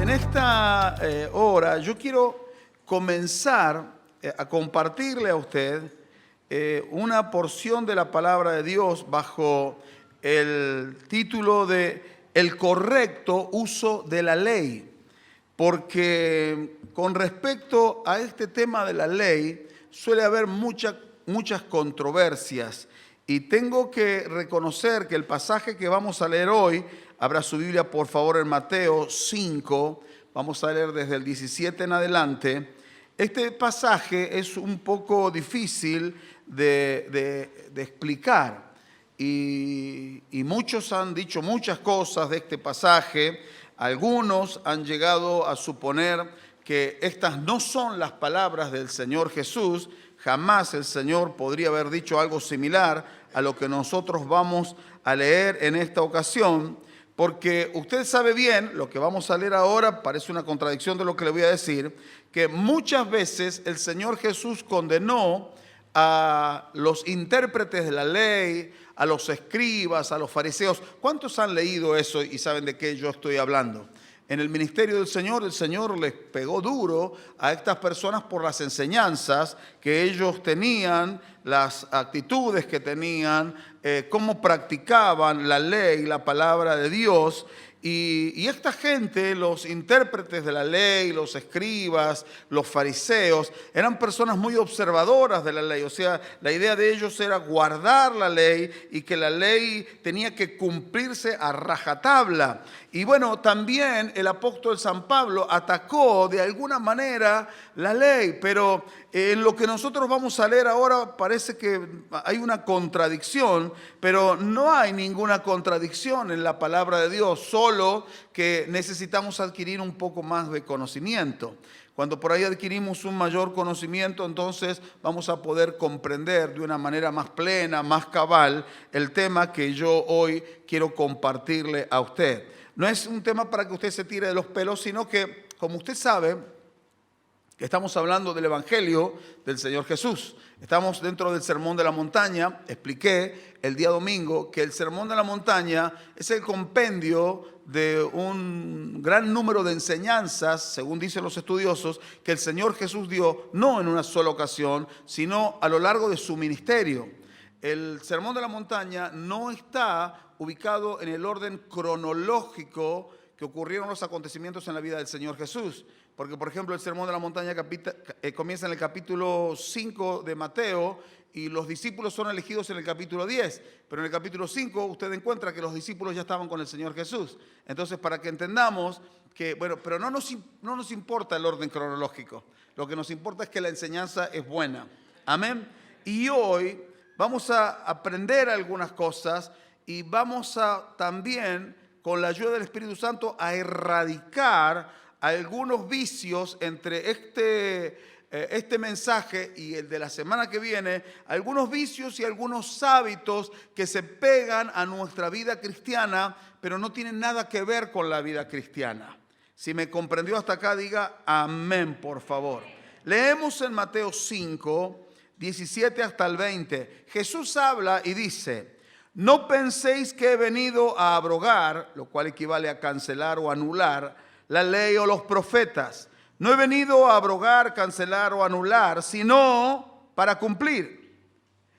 En esta hora yo quiero comenzar a compartirle a usted una porción de la palabra de Dios bajo el título de El correcto uso de la ley. Porque con respecto a este tema de la ley suele haber muchas controversias. Y tengo que reconocer que el pasaje que vamos a leer hoy, abra su Biblia por favor en Mateo 5, vamos a leer desde el 17 en adelante. Este pasaje es un poco difícil de explicar y muchos han dicho muchas cosas de este pasaje. Algunos han llegado a suponer que estas no son las palabras del Señor Jesús. Jamás el Señor podría haber dicho algo similar a lo que nosotros vamos a leer en esta ocasión, porque usted sabe bien, lo que vamos a leer ahora parece una contradicción de lo que le voy a decir, que muchas veces el Señor Jesús condenó a los intérpretes de la ley, a los escribas, a los fariseos. ¿Cuántos han leído eso y saben de qué yo estoy hablando? En el ministerio del Señor, el Señor les pegó duro a estas personas por las enseñanzas que ellos tenían, las actitudes que tenían, cómo practicaban la ley, la palabra de Dios. Y esta gente, los intérpretes de la ley, los escribas, los fariseos, eran personas muy observadoras de la ley. O sea, la idea de ellos era guardar la ley y que la ley tenía que cumplirse a rajatabla. Y bueno, también el apóstol San Pablo atacó de alguna manera la ley, pero en lo que nosotros vamos a leer ahora parece que hay una contradicción, pero no hay ninguna contradicción en la palabra de Dios, solo que necesitamos adquirir un poco más de conocimiento. Cuando por ahí adquirimos un mayor conocimiento, entonces vamos a poder comprender de una manera más plena, más cabal, el tema que yo hoy quiero compartirle a usted. No es un tema para que usted se tire de los pelos, sino que, como usted sabe, que estamos hablando del Evangelio del Señor Jesús. Estamos dentro del Sermón de la Montaña. Expliqué el día domingo que el Sermón de la Montaña es el compendio de un gran número de enseñanzas, según dicen los estudiosos, que el Señor Jesús dio no en una sola ocasión, sino a lo largo de su ministerio. El Sermón de la Montaña no está ubicado en el orden cronológico que ocurrieron los acontecimientos en la vida del Señor Jesús. Porque, por ejemplo, el Sermón de la Montaña comienza en el capítulo 5 de Mateo y los discípulos son elegidos en el capítulo 10. Pero en el capítulo 5 usted encuentra que los discípulos ya estaban con el Señor Jesús. Entonces, para que entendamos que, bueno, pero no nos importa el orden cronológico. Lo que nos importa es que la enseñanza es buena. Amén. Y hoy vamos a aprender algunas cosas y vamos a también, con la ayuda del Espíritu Santo, a erradicar algunos vicios entre este mensaje y el de la semana que viene, algunos vicios y algunos hábitos que se pegan a nuestra vida cristiana, pero no tienen nada que ver con la vida cristiana. Si me comprendió hasta acá, diga amén, por favor. Leemos en Mateo 5, 17 hasta el 20. Jesús habla y dice: no penséis que he venido a abrogar, lo cual equivale a cancelar o anular, la ley o los profetas. No he venido a abrogar, cancelar o anular, sino para cumplir.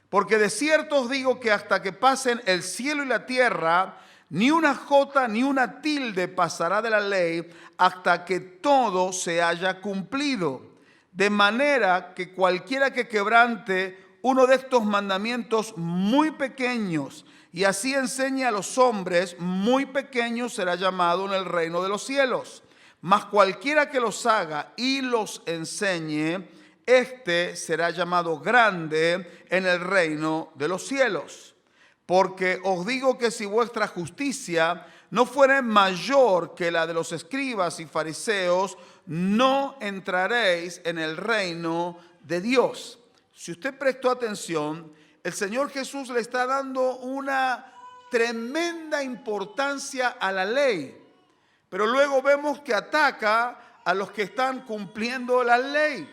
Porque de cierto os digo que hasta que pasen el cielo y la tierra, ni una jota ni una tilde pasará de la ley hasta que todo se haya cumplido. De manera que cualquiera que quebrante uno de estos mandamientos muy pequeños y así enseñe a los hombres, muy pequeño será llamado en el reino de los cielos. Mas cualquiera que los haga y los enseñe, este será llamado grande en el reino de los cielos. Porque os digo que si vuestra justicia no fuera mayor que la de los escribas y fariseos, no entraréis en el reino de Dios. Si usted prestó atención, el Señor Jesús le está dando una tremenda importancia a la ley, pero luego vemos que ataca a los que están cumpliendo la ley.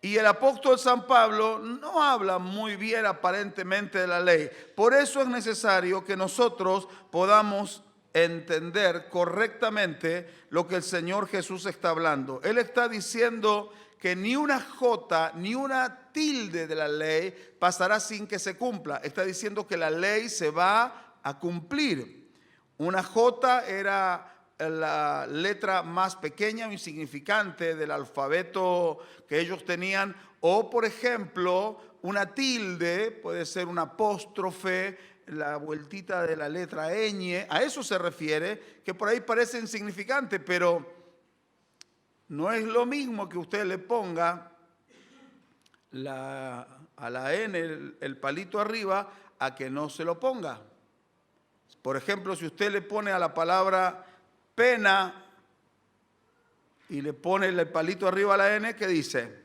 Y el apóstol San Pablo no habla muy bien aparentemente de la ley. Por eso es necesario que nosotros podamos entender correctamente lo que el Señor Jesús está hablando. Él está diciendo que ni una jota ni una tilde de la ley pasará sin que se cumpla. Está diciendo que la ley se va a cumplir. Una jota era la letra más pequeña o insignificante del alfabeto que ellos tenían, o por ejemplo, una tilde puede ser un apóstrofe, la vueltita de la letra ñ, a eso se refiere, que por ahí parece insignificante, pero no es lo mismo que usted le ponga a la N el palito arriba a que no se lo ponga. Por ejemplo, si usted le pone a la palabra pena y le pone el palito arriba a la N, ¿qué dice?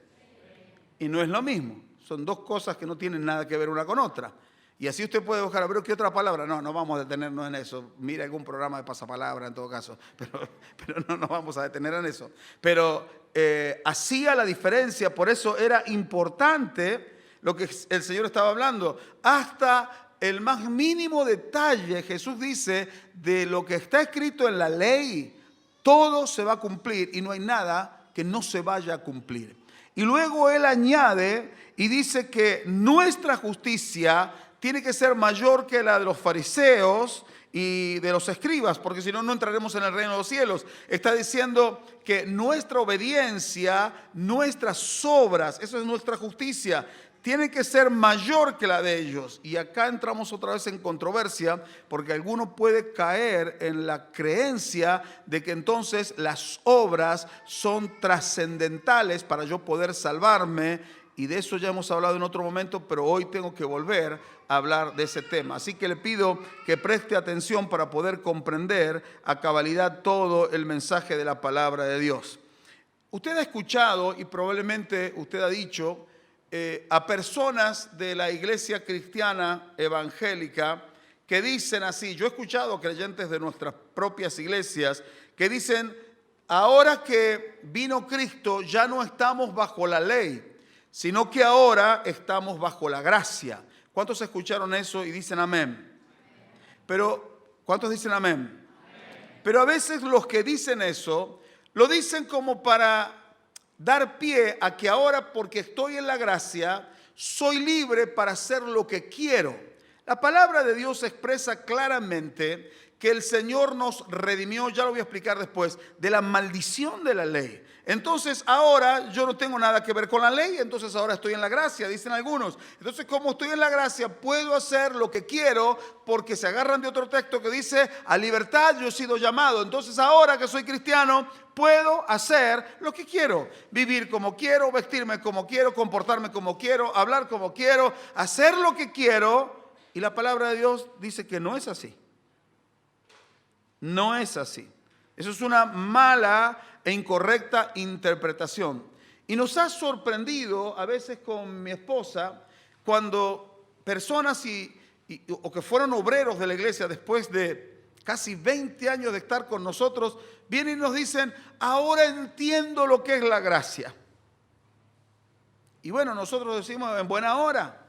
Y no es lo mismo. Son dos cosas que no tienen nada que ver una con otra. Y así usted puede buscar, a ver, ¿qué otra palabra? No vamos a detenernos en eso. Mire algún programa de pasapalabra en todo caso. Pero no nos vamos a detener en eso. Pero hacía la diferencia, por eso era importante lo que el Señor estaba hablando. Hasta el más mínimo detalle, Jesús dice, de lo que está escrito en la ley, todo se va a cumplir y no hay nada que no se vaya a cumplir. Y luego Él añade y dice que nuestra justicia tiene que ser mayor que la de los fariseos y de los escribas, porque si no, no entraremos en el reino de los cielos. Está diciendo que nuestra obediencia, nuestras obras, eso es nuestra justicia, tiene que ser mayor que la de ellos. Y acá entramos otra vez en controversia, porque alguno puede caer en la creencia de que entonces las obras son trascendentales para yo poder salvarme. Y de eso ya hemos hablado en otro momento, pero hoy tengo que volver a hablar de ese tema. Así que le pido que preste atención para poder comprender a cabalidad todo el mensaje de la palabra de Dios. Usted ha escuchado y probablemente usted ha dicho a personas de la iglesia cristiana evangélica que dicen así. Yo he escuchado creyentes de nuestras propias iglesias que dicen, ahora que vino Cristo ya no estamos bajo la ley, sino que ahora estamos bajo la gracia. ¿Cuántos escucharon eso y dicen amén? Pero, ¿cuántos dicen amén? Pero a veces los que dicen eso, lo dicen como para dar pie a que ahora, porque estoy en la gracia, soy libre para hacer lo que quiero. La palabra de Dios expresa claramente que el Señor nos redimió, ya lo voy a explicar después, de la maldición de la ley. Entonces ahora yo no tengo nada que ver con la ley, entonces ahora estoy en la gracia, dicen algunos. Entonces, como estoy en la gracia, puedo hacer lo que quiero, porque se agarran de otro texto que dice, a libertad yo he sido llamado. Entonces ahora que soy cristiano, puedo hacer lo que quiero, vivir como quiero, vestirme como quiero, comportarme como quiero, hablar como quiero, hacer lo que quiero. Y la palabra de Dios dice que no es así. No es así. Eso es una mala e incorrecta interpretación. Y nos ha sorprendido a veces con mi esposa cuando personas o que fueron obreros de la iglesia después de casi 20 años de estar con nosotros, vienen y nos dicen, ahora entiendo lo que es la gracia. Y bueno, nosotros decimos en buena hora,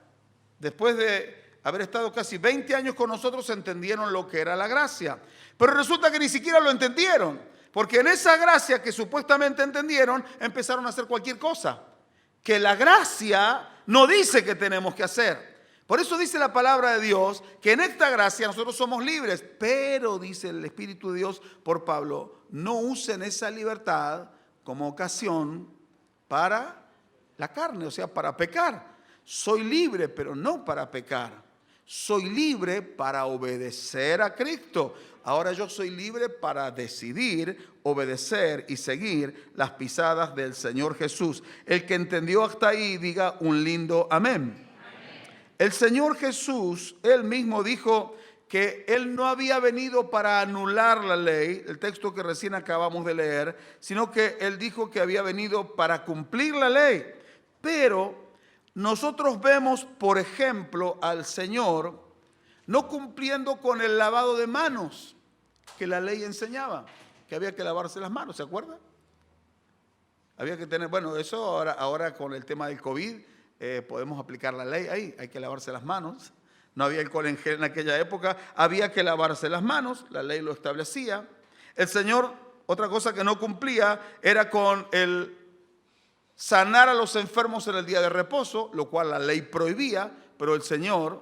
después de haber estado casi 20 años con nosotros, entendieron lo que era la gracia. Pero resulta que ni siquiera lo entendieron, porque en esa gracia que supuestamente entendieron, empezaron a hacer cualquier cosa, que la gracia no dice que tenemos que hacer. Por eso dice la palabra de Dios que en esta gracia nosotros somos libres, pero dice el Espíritu de Dios por Pablo, no usen esa libertad como ocasión para la carne, o sea, para pecar. Soy libre, pero no para pecar. Soy libre para obedecer a Cristo. Ahora yo soy libre para decidir, obedecer y seguir las pisadas del Señor Jesús. El que entendió hasta ahí, diga un lindo amén. El Señor Jesús, Él mismo dijo que Él no había venido para anular la ley, el texto que recién acabamos de leer, sino que Él dijo que había venido para cumplir la ley. Pero nosotros vemos, por ejemplo, al Señor no cumpliendo con el lavado de manos que la ley enseñaba, que había que lavarse las manos, ¿se acuerdan? Había que tener, bueno, eso ahora con el tema del COVID podemos aplicar la ley ahí, hay que lavarse las manos, no había alcohol en gel en aquella época, había que lavarse las manos, la ley lo establecía. El Señor, otra cosa que no cumplía era con el sanar a los enfermos en el día de reposo, lo cual la ley prohibía, pero el Señor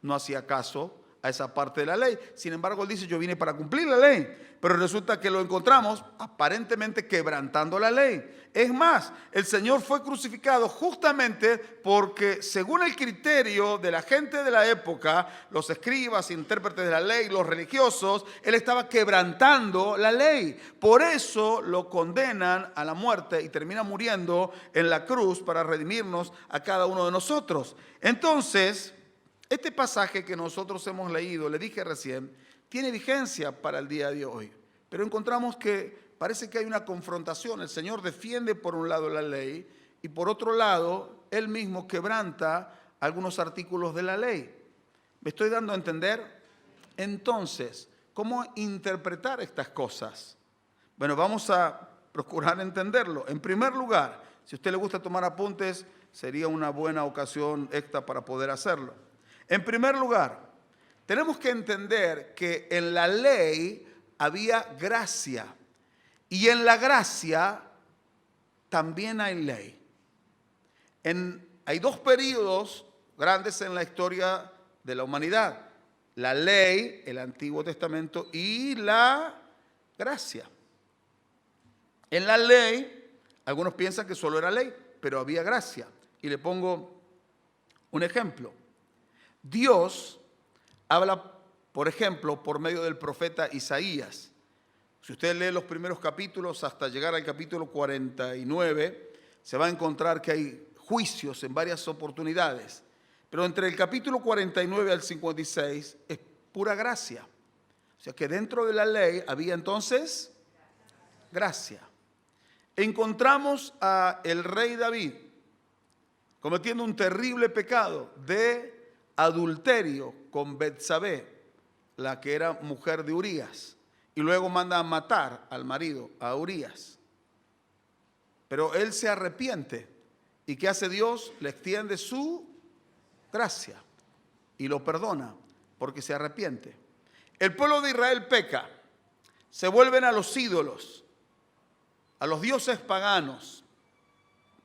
no hacía caso a esa parte de la ley. Sin embargo, Él dice, yo vine para cumplir la ley. Pero resulta que lo encontramos aparentemente quebrantando la ley. Es más, el Señor fue crucificado justamente porque, según el criterio de la gente de la época, los escribas, intérpretes de la ley, los religiosos, Él estaba quebrantando la ley. Por eso lo condenan a la muerte y termina muriendo en la cruz para redimirnos a cada uno de nosotros. Entonces, este pasaje que nosotros hemos leído, le dije recién, tiene vigencia para el día de hoy. Pero encontramos que parece que hay una confrontación. El Señor defiende por un lado la ley y por otro lado, Él mismo quebranta algunos artículos de la ley. ¿Me estoy dando a entender? Entonces, ¿cómo interpretar estas cosas? Bueno, vamos a procurar entenderlo. En primer lugar, si a usted le gusta tomar apuntes, sería una buena ocasión esta para poder hacerlo. En primer lugar, tenemos que entender que en la ley había gracia y en la gracia también hay ley. Hay dos periodos grandes en la historia de la humanidad: la ley, el Antiguo Testamento, y la gracia. En la ley, algunos piensan que solo era ley, pero había gracia. Y le pongo un ejemplo. Dios habla, por ejemplo, por medio del profeta Isaías. Si usted lee los primeros capítulos hasta llegar al capítulo 49, se va a encontrar que hay juicios en varias oportunidades. Pero entre el capítulo 49 al 56 es pura gracia. O sea que dentro de la ley había entonces gracia. Encontramos a el rey David cometiendo un terrible pecado de adulterio con Betsabé, la que era mujer de Urías, y luego manda a matar al marido, a Urías. Pero él se arrepiente, y ¿qué hace Dios? Le extiende su gracia y lo perdona porque se arrepiente. El pueblo de Israel peca, se vuelven a los ídolos, a los dioses paganos.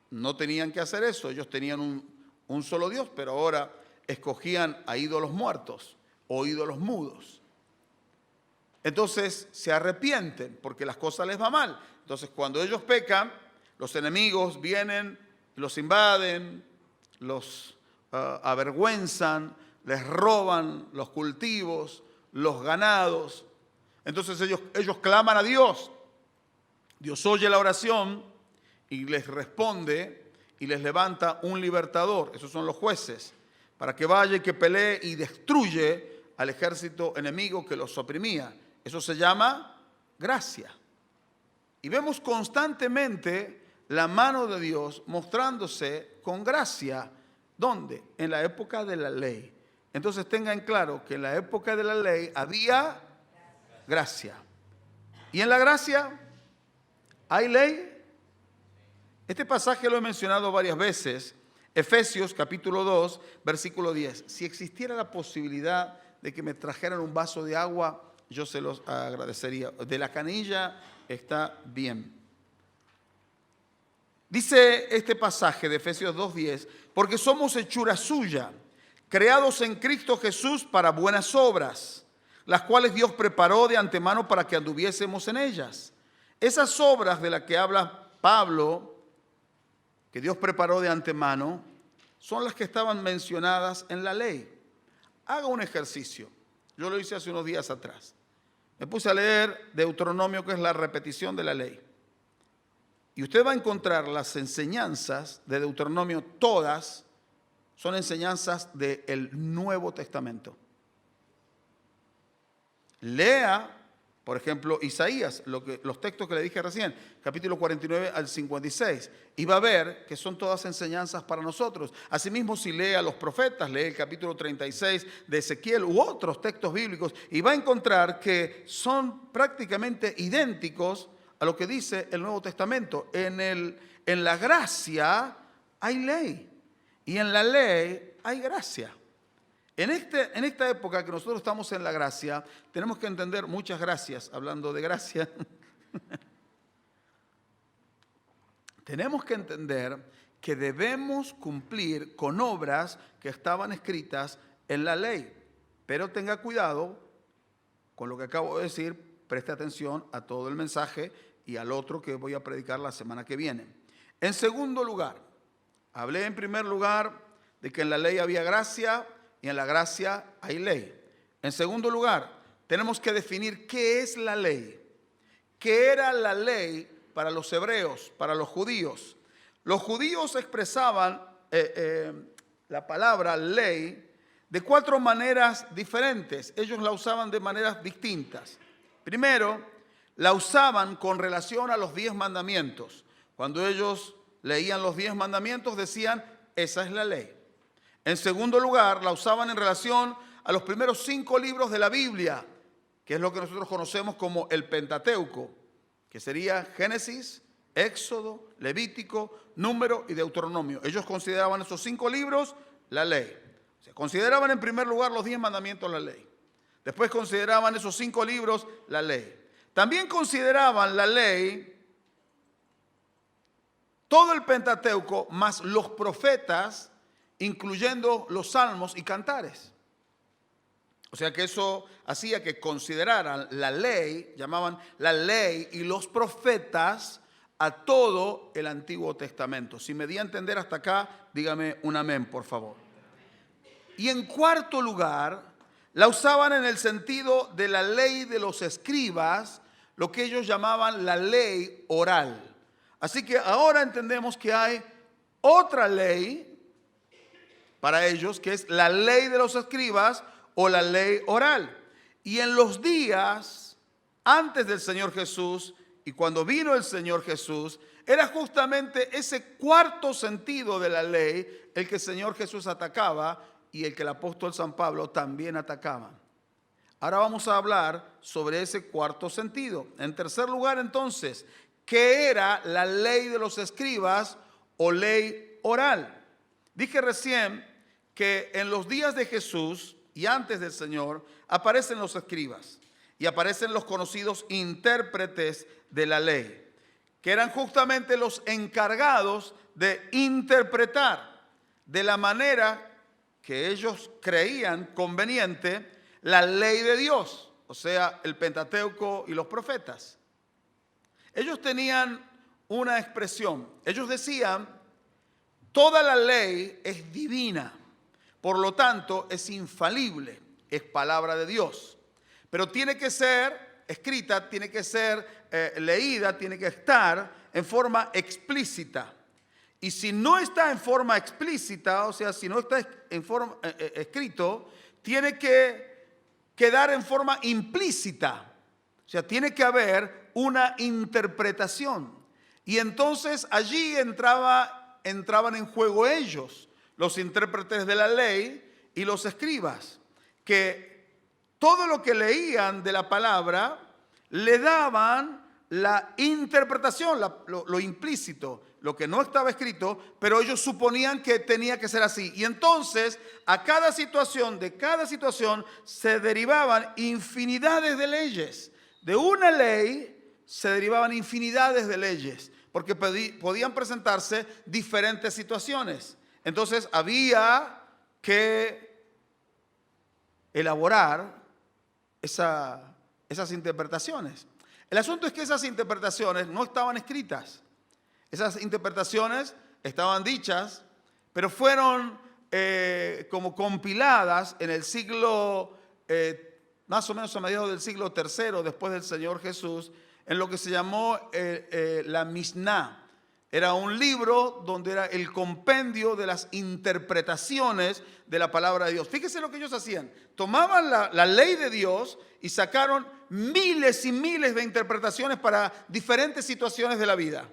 No tenían que hacer eso, ellos tenían un solo Dios, pero ahora escogían a ídolos muertos o ídolos mudos. Entonces se arrepienten porque las cosas les va mal. Entonces cuando ellos pecan, los enemigos vienen, los invaden, los avergüenzan, les roban los cultivos, los ganados. Entonces ellos claman a Dios. Dios oye la oración y les responde y les levanta un libertador. Esos son los jueces, para que vaya y que pelee y destruye al ejército enemigo que los oprimía. Eso se llama gracia. Y vemos constantemente la mano de Dios mostrándose con gracia. ¿Dónde? En la época de la ley. Entonces tengan claro que en la época de la ley había gracia. ¿Y en la gracia hay ley? Este pasaje lo he mencionado varias veces. Efesios capítulo 2, versículo 10. Si existiera la posibilidad de que me trajeran un vaso de agua, yo se los agradecería. De la canilla está bien. Dice este pasaje de Efesios 2:10, porque somos hechura suya, creados en Cristo Jesús para buenas obras, las cuales Dios preparó de antemano para que anduviésemos en ellas. Esas obras de las que habla Pablo, que Dios preparó de antemano, son las que estaban mencionadas en la ley. Haga un ejercicio. Yo lo hice hace unos días atrás. Me puse a leer Deuteronomio, que es la repetición de la ley. Y usted va a encontrar las enseñanzas de Deuteronomio, todas son enseñanzas del Nuevo Testamento. Lea, por ejemplo, Isaías, los textos que le dije recién, capítulo 49 al 56, y va a ver que son todas enseñanzas para nosotros. Asimismo, si lee a los profetas, lee el capítulo 36 de Ezequiel u otros textos bíblicos, y va a encontrar que son prácticamente idénticos a lo que dice el Nuevo Testamento. En la gracia hay ley, y en la ley hay gracia. En esta época que nosotros estamos en la gracia, tenemos que entender muchas gracias, hablando de gracia. Tenemos que entender que debemos cumplir con obras que estaban escritas en la ley. Pero tenga cuidado con lo que acabo de decir, preste atención a todo el mensaje y al otro que voy a predicar la semana que viene. En segundo lugar, hablé en primer lugar de que en la ley había gracia y en la gracia hay ley. En segundo lugar, tenemos que definir qué es la ley. ¿Qué era la ley para los hebreos, para los judíos? Los judíos expresaban la palabra ley de 4 maneras diferentes. Ellos la usaban de maneras distintas. Primero, la usaban con relación a los 10 mandamientos. Cuando ellos leían los 10 mandamientos, decían, esa es la ley. En segundo lugar, la usaban en relación a los primeros 5 libros de la Biblia, que es lo que nosotros conocemos como el Pentateuco, que sería Génesis, Éxodo, Levítico, Número y Deuteronomio. Ellos consideraban esos 5 libros la ley. Se consideraban en primer lugar los 10 mandamientos la ley. Después consideraban esos 5 libros la ley. También consideraban la ley todo el Pentateuco más los profetas, incluyendo los salmos y cantares. O sea que eso hacía que consideraran la ley, llamaban la ley y los profetas a todo el Antiguo Testamento. Si me di a entender hasta acá, dígame un amén, por favor. Y en cuarto lugar, la usaban en el sentido de la ley de los escribas, lo que ellos llamaban la ley oral. Así que ahora entendemos que hay otra ley para ellos, que es la ley de los escribas o la ley oral. Y en los días antes del Señor Jesús y cuando vino el Señor Jesús, era justamente ese cuarto sentido de la ley el que el Señor Jesús atacaba y el que el apóstol San Pablo también atacaba. Ahora vamos a hablar sobre ese cuarto sentido. En tercer lugar, entonces, ¿qué era la ley de los escribas o ley oral? Dije recién que en los días de Jesús y antes del Señor aparecen los escribas y aparecen los conocidos intérpretes de la ley, que eran justamente los encargados de interpretar de la manera que ellos creían conveniente la ley de Dios, o sea, el Pentateuco y los profetas. Ellos tenían una expresión, ellos decían, toda la ley es divina, por lo tanto es infalible, es palabra de Dios, pero tiene que ser escrita, tiene que ser leída, tiene que estar en forma explícita. Y si no está en forma explícita, o sea, si no está en forma escrito, tiene que quedar en forma implícita. O sea, tiene que haber una interpretación. Y entonces allí entraban en juego ellos, los intérpretes de la ley y los escribas, que todo lo que leían de la palabra le daban la interpretación, lo implícito, lo que no estaba escrito, pero ellos suponían que tenía que ser así. Y entonces a cada situación, de cada situación, se derivaban infinidades de leyes. De una ley se derivaban infinidades de leyes, porque podían presentarse diferentes situaciones. Entonces había que elaborar esas interpretaciones. El asunto es que esas interpretaciones no estaban escritas. Esas interpretaciones estaban dichas, pero fueron como compiladas en el siglo, más o menos a mediados del siglo III, después del Señor Jesús, en lo que se llamó la Misná. Era un libro donde era el compendio de las interpretaciones de la palabra de Dios. Fíjese lo que ellos hacían. Tomaban la ley de Dios y sacaron miles y miles de interpretaciones para diferentes situaciones de la vida.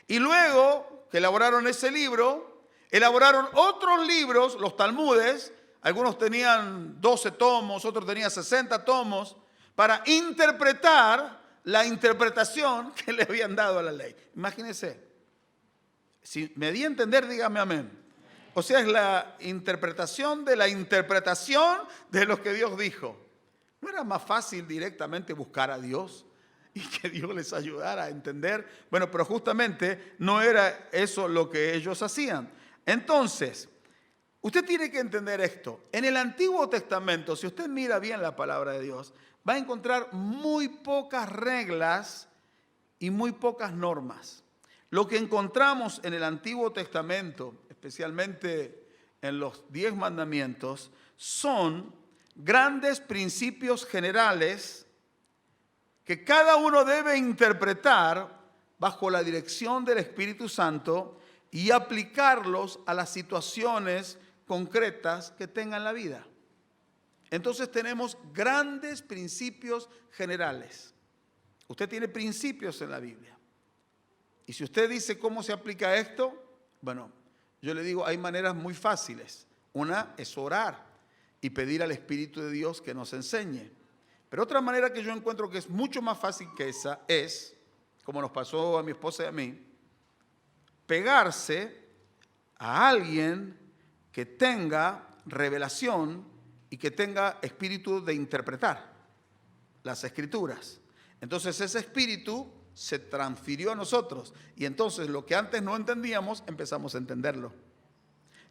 Y luego que elaboraron ese libro, elaboraron otros libros, los Talmudes. Algunos tenían 12 tomos, otros tenían 60 tomos, para interpretar la interpretación que le habían dado a la ley. Imagínense. Si me di a entender, dígame amén. O sea, es la interpretación de lo que Dios dijo. ¿No era más fácil directamente buscar a Dios y que Dios les ayudara a entender? Bueno, pero justamente no era eso lo que ellos hacían. Entonces, usted tiene que entender esto. En el Antiguo Testamento, si usted mira bien la palabra de Dios, va a encontrar muy pocas reglas y muy pocas normas. Lo que encontramos en el Antiguo Testamento, especialmente en los 10 mandamientos, son grandes principios generales que cada uno debe interpretar bajo la dirección del Espíritu Santo y aplicarlos a las situaciones concretas que tengan la vida. Entonces tenemos grandes principios generales. Usted tiene principios en la Biblia. Y si usted dice cómo se aplica esto, bueno, yo le digo, hay maneras muy fáciles. Una es orar y pedir al Espíritu de Dios que nos enseñe. Pero otra manera que yo encuentro que es mucho más fácil que esa es, como nos pasó a mi esposa y a mí, pegarse a alguien que tenga revelación y que tenga espíritu de interpretar las Escrituras. Entonces ese espíritu se transfirió a nosotros y entonces lo que antes no entendíamos empezamos a entenderlo.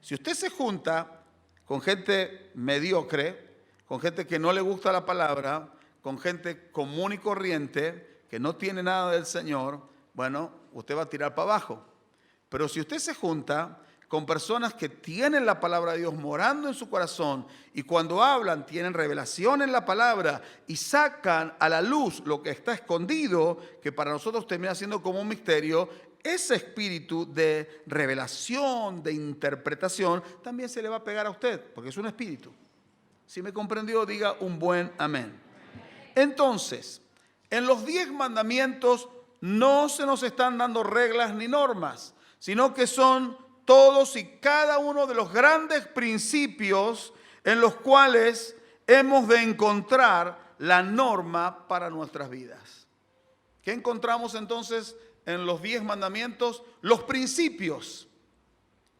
Si usted se junta con gente mediocre, con gente que no le gusta la palabra, con gente común y corriente, que no tiene nada del Señor, bueno, usted va a tirar para abajo. Pero si usted se junta con personas que tienen la palabra de Dios morando en su corazón y cuando hablan tienen revelación en la palabra y sacan a la luz lo que está escondido, que para nosotros termina siendo como un misterio, ese espíritu de revelación, de interpretación, también se le va a pegar a usted, porque es un espíritu. Si me comprendió, diga un buen amén. Entonces, en los 10 mandamientos no se nos están dando reglas ni normas, sino que son todos y cada uno de los grandes principios en los cuales hemos de encontrar la norma para nuestras vidas. ¿Qué encontramos entonces en los 10 mandamientos? Los principios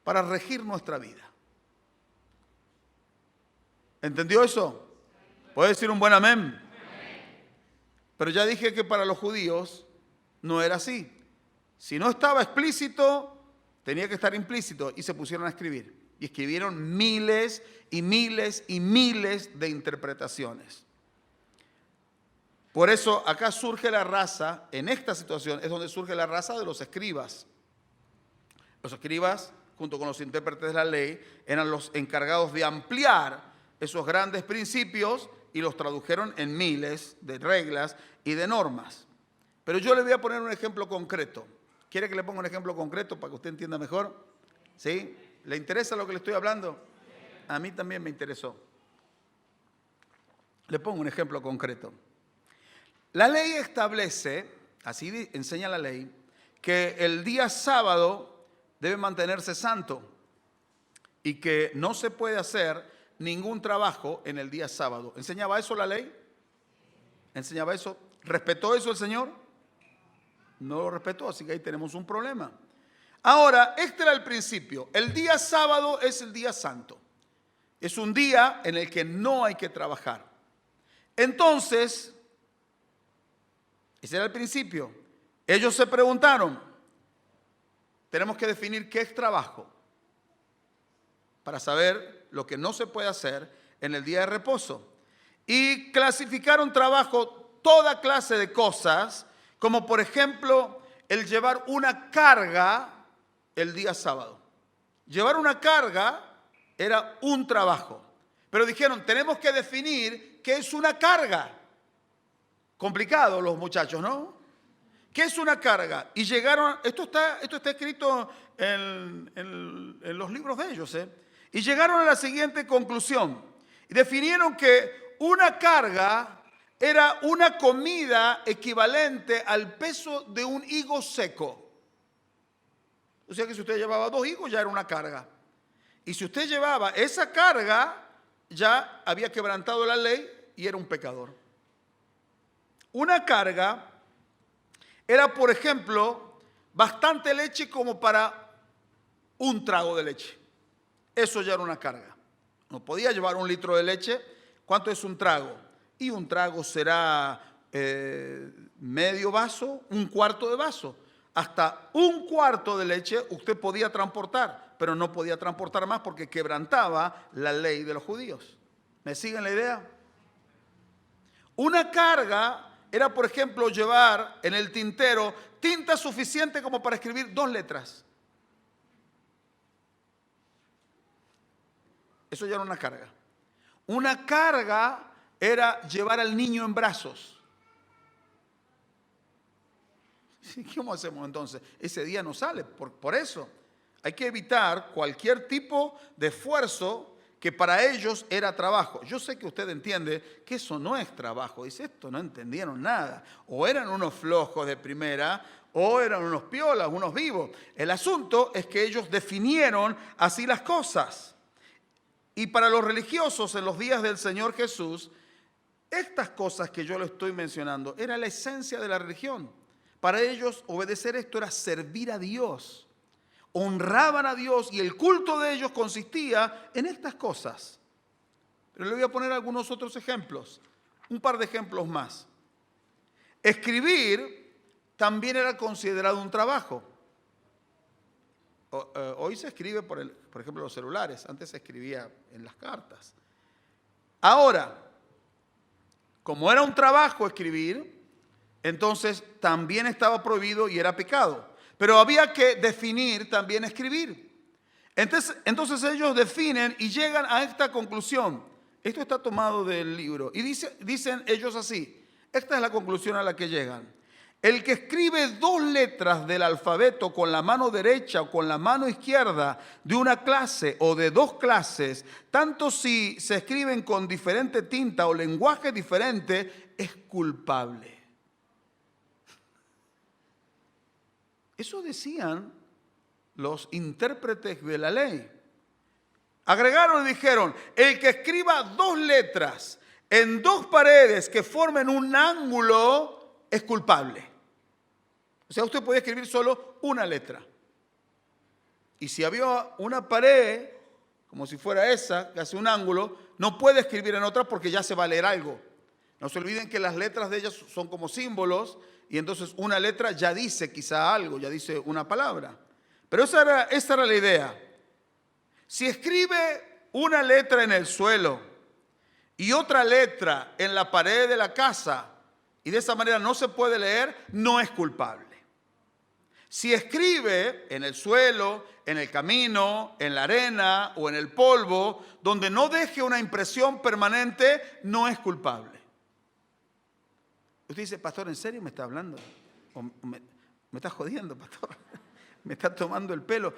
para regir nuestra vida. ¿Entendió eso? ¿Puede decir un buen amén? Pero ya dije que para los judíos no era así. Si no estaba explícito, tenía que estar implícito y se pusieron a escribir. Y escribieron miles y miles y miles de interpretaciones. Por eso acá surge la raza, en esta situación es donde surge la raza de los escribas. Los escribas, junto con los intérpretes de la ley, eran los encargados de ampliar esos grandes principios y los tradujeron en miles de reglas y de normas. Pero yo le voy a poner un ejemplo concreto. ¿Quiere que le ponga un ejemplo concreto para que usted entienda mejor? ¿Sí? ¿Le interesa lo que le estoy hablando? A mí también me interesó. Le pongo un ejemplo concreto. La ley establece, así enseña la ley, que el día sábado debe mantenerse santo y que no se puede hacer ningún trabajo en el día sábado. ¿Enseñaba eso la ley? ¿Enseñaba eso? ¿Respetó eso el Señor? No lo respetó, así que ahí tenemos un problema. Ahora, este era el principio. El día sábado es el día santo. Es un día en el que no hay que trabajar. Entonces, ese era el principio. Ellos se preguntaron, tenemos que definir qué es trabajo para saber lo que no se puede hacer en el día de reposo. Y clasificaron trabajo, toda clase de cosas, como por ejemplo el llevar una carga el día sábado. Llevar una carga era un trabajo. Pero dijeron, tenemos que definir qué es una carga. Complicado los muchachos, ¿no? ¿Qué es una carga? Y llegaron, esto está escrito en los libros de ellos, ¿eh? Y llegaron a la siguiente conclusión. Y definieron que una carga era una comida equivalente al peso de un higo seco. O sea que si usted llevaba 2 higos ya era una carga. Y si usted llevaba esa carga, ya había quebrantado la ley y era un pecador. Una carga era, por ejemplo, bastante leche como para un trago de leche. Eso ya era una carga. No podía llevar 1 litro de leche. ¿Cuánto es un trago? Y un trago será medio vaso, 1/4 de vaso. Hasta 1/4 de leche usted podía transportar, pero no podía transportar más porque quebrantaba la ley de los judíos. ¿Me siguen la idea? Una carga era, por ejemplo, llevar en el tintero tinta suficiente como para escribir 2 letras. Eso ya era una carga. Una carga era llevar al niño en brazos. ¿Cómo hacemos entonces? Ese día no sale. Por eso hay que evitar cualquier tipo de esfuerzo que para ellos era trabajo. Yo sé que usted entiende que eso no es trabajo. Dice, esto no entendieron nada. O eran unos flojos de primera, o eran unos piolas, unos vivos. El asunto es que ellos definieron así las cosas. Y para los religiosos en los días del Señor Jesús, estas cosas que yo le estoy mencionando era la esencia de la religión. Para ellos obedecer esto era servir a Dios. Honraban a Dios y el culto de ellos consistía en estas cosas. Pero le voy a poner algunos otros ejemplos, un par de ejemplos más. Escribir también era considerado un trabajo. Hoy se escribe, por ejemplo, los celulares. Antes se escribía en las cartas. Ahora, como era un trabajo escribir, entonces también estaba prohibido y era pecado. Pero había que definir también escribir. Entonces ellos definen y llegan a esta conclusión. Esto está tomado del libro. Y dicen ellos así. Esta es la conclusión a la que llegan. El que escribe 2 letras del alfabeto con la mano derecha o con la mano izquierda de una clase o de 2 clases, tanto si se escriben con diferente tinta o lenguaje diferente, es culpable. Eso decían los intérpretes de la ley. Agregaron y dijeron, el que escriba 2 letras en 2 paredes que formen un ángulo es culpable. O sea, usted podía escribir solo 1 letra. Y si había una pared, como si fuera esa, que hace un ángulo, no puede escribir en otra porque ya se va a leer algo. No se olviden que las letras de ellas son como símbolos y entonces una letra ya dice quizá algo, ya dice una palabra. Pero esa era la idea. Si escribe una letra en el suelo y otra letra en la pared de la casa y de esa manera no se puede leer, no es culpable. Si escribe en el suelo, en el camino, en la arena o en el polvo, donde no deje una impresión permanente, no es culpable. Usted dice, pastor, ¿en serio me está hablando? ¿O me está jodiendo, pastor? ¿Me está tomando el pelo?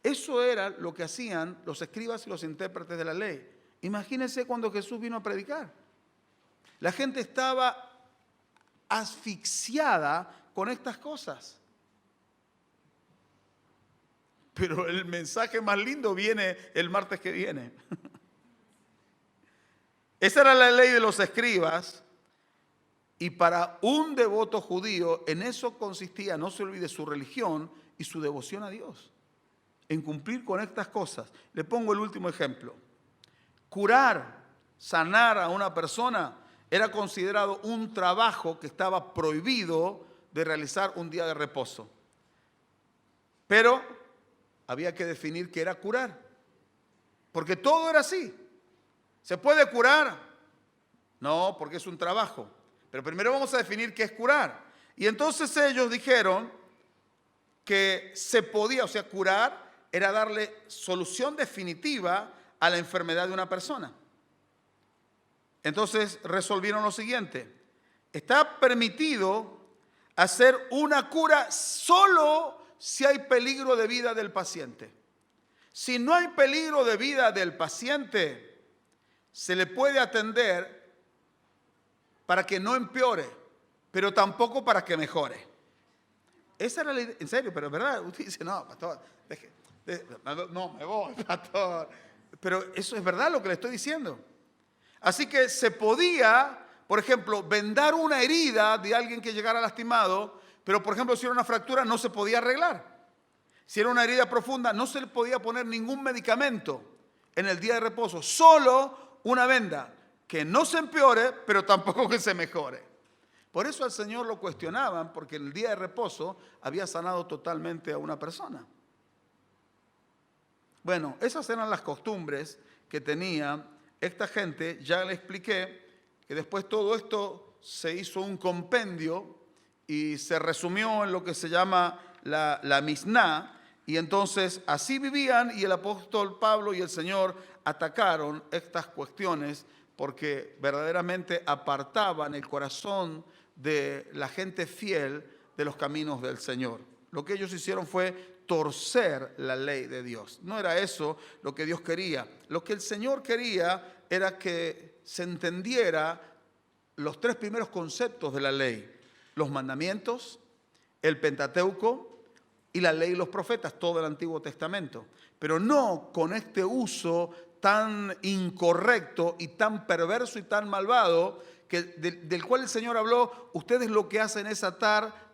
Eso era lo que hacían los escribas y los intérpretes de la ley. Imagínense cuando Jesús vino a predicar. La gente estaba asfixiada con estas cosas. Pero el mensaje más lindo viene el martes que viene. Esa era la ley de los escribas. Y para un devoto judío, en eso consistía, no se olvide, su religión y su devoción a Dios. En cumplir con estas cosas. Le pongo el último ejemplo. Curar, sanar a una persona era considerado un trabajo que estaba prohibido de realizar un día de reposo. Pero había que definir qué era curar. Porque todo era así. ¿Se puede curar? No, porque es un trabajo. Pero primero vamos a definir qué es curar. Y entonces ellos dijeron que se podía, o sea, curar era darle solución definitiva a la enfermedad de una persona. Entonces resolvieron lo siguiente. Está permitido hacer una cura solo si hay peligro de vida del paciente. Si no hay peligro de vida del paciente, se le puede atender para que no empeore, pero tampoco para que mejore. Esa era la idea, en serio, pero es verdad. Usted dice, no, pastor, no me voy, pastor. Pero eso es verdad lo que le estoy diciendo. Así que se podía, por ejemplo, vendar una herida de alguien que llegara lastimado, pero por ejemplo, si era una fractura no se podía arreglar. Si era una herida profunda no se le podía poner ningún medicamento. en el día de reposo, solo una venda, que no se empeore, pero tampoco que se mejore. Por eso al Señor lo cuestionaban, porque en el día de reposo había sanado totalmente a una persona. Bueno, esas eran las costumbres que tenía esta gente. Ya le expliqué que después todo esto se hizo un compendio y se resumió en lo que se llama la Misná. Y entonces así vivían, y el apóstol Pablo y el Señor atacaron estas cuestiones porque verdaderamente apartaban el corazón de la gente fiel de los caminos del Señor. Lo que ellos hicieron fue torcer la ley de Dios. No era eso lo que Dios quería. Lo que el Señor quería era que se entendiera los tres primeros conceptos de la ley: los mandamientos, el Pentateuco y la ley y los profetas, todo el Antiguo Testamento. Pero no con este uso tan incorrecto y tan perverso y tan malvado del cual el Señor habló. Ustedes lo que hacen es atar